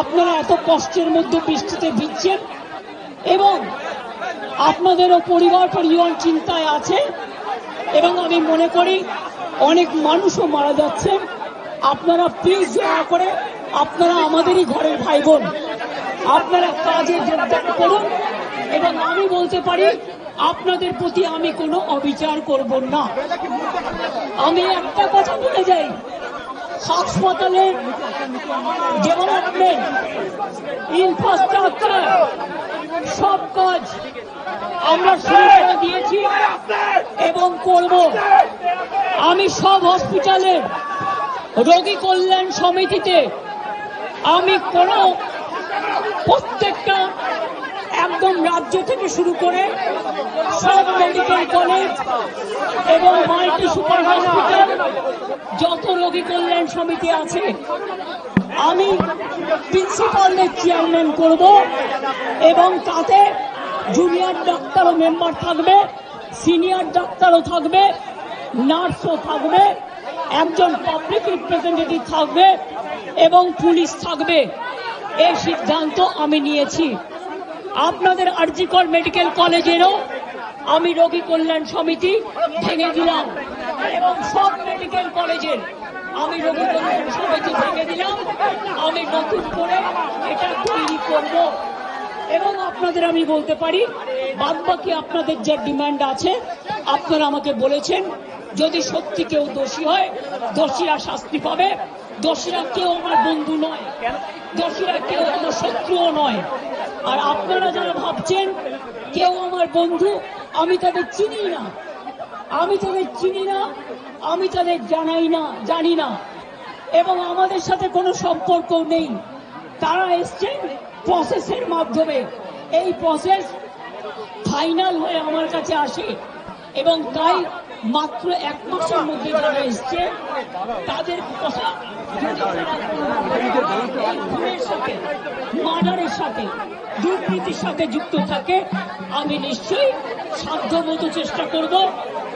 আপনারা এত কষ্টের মধ্যে বৃষ্টিতে ভিজছেন এবং আপনাদেরও পরিবার পরিজন চিন্তায় আছে এবং আমি মনে করি অনেক মানুষও মারা যাচ্ছে। আপনারা প্লিজ দয়া করে, আপনারা আমাদেরই ঘরের ভাই বোন, আপনারা কাজে যোগদান করুন এবং আমি বলতে পারি আপনাদের প্রতি আমি কোনো অবিচার করব না। আমি একটা কথা বলে যাই, হাসপাতালের ডেভেলপমেন্ট, ইনফ্রাস্ট্রাকচার সব কাজ আমরা শুরু করে দিয়েছি এবং করব। আমি সব হসপিটালের রোগী কল্যাণ সমিতিতে আমি প্রত্যেকটা একদম রাজ্য থেকে শুরু করে সব মেডিকেল কলেজ এবং মাল্টি সুপার হসপিটাল যত রোগী কল্যাণ সমিতি আছে আমি প্রিন্সিপালদের চেয়ারম্যান করব এবং তাতে জুনিয়র ডাক্তারও মেম্বার থাকবে, সিনিয়র ডাক্তারও থাকবে, নার্সও থাকবে, একজন পাবলিক রিপ্রেজেন্টেটিভ থাকবে এবং পুলিশ থাকবে। এই সিদ্ধান্ত আমি নিয়েছি। আপনাদের আরজিকর মেডিকেল কলেজেরও আমি রোগী কল্যাণ সমিতি ভেঙে দিলাম এবং সব মেডিকেল কলেজের আমি রোগী কল্যাণ সমিতি ভেঙে দিলাম। আমি নতুন করে এটা তৈরি করব এবং আপনাদের আমি বলতে পারি বাদবাকি আপনাদের যে ডিমান্ড আছে আপনারা আমাকে বলেছেন, যদি সত্যি কেউ দোষী হয় দোষীরা শাস্তি পাবে। দোষীরা কেউ আমার বন্ধু নয়, দোষীরা কেউ আমার শত্রুও নয়। আর আপনারা যারা ভাবছেন কেউ আমার বন্ধু, আমি তাদের চিনি না, আমি তাদের জানি না এবং আমাদের সাথে কোনো সম্পর্ক নেই। তারা এসছেন প্রসেসের মাধ্যমে, এই প্রসেস ফাইনাল হয়ে আমার কাছে আসে এবং তাই মাত্র 1 মাসের মধ্যে যারা এসছে তাদের কথা মার্ডারের সাথে দুর্নীতির সাথে যুক্ত থাকে আমি নিশ্চয়ই সাধ্যমতো চেষ্টা করব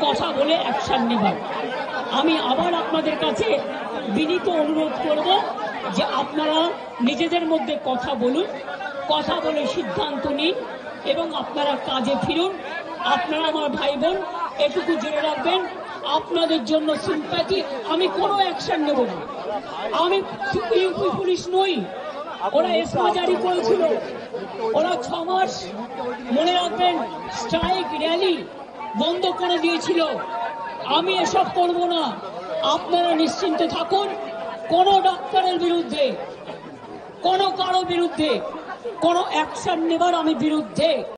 কথা বলে অ্যাকশন নেবার। আমি আবার আপনাদের কাছে বিনীত অনুরোধ করব যে আপনারা নিজেদের মধ্যে কথা বলুন, কথা বলে সিদ্ধান্ত নিন এবং আপনারা কাজে ফিরুন। আপনারা আমার ভাই বোন, এটুকু জেনে রাখবেন আপনাদের জন্য সিম্প্যাথি। আমি কোনো অ্যাকশন নেব না, আমি ইউপি পুলিশ নই। ওরা এসমা জারি করেছিল, ওরা 6 মাস মনে রাখবেন স্ট্রাইক র্যালি বন্ধ করে দিয়েছিল। আমি এসব করব না, আপনারা নিশ্চিন্তে থাকুন। কোনো ডাক্তারের বিরুদ্ধে, কোনো কারো বিরুদ্ধে কোনো অ্যাকশন নেবার আমি বিরুদ্ধে।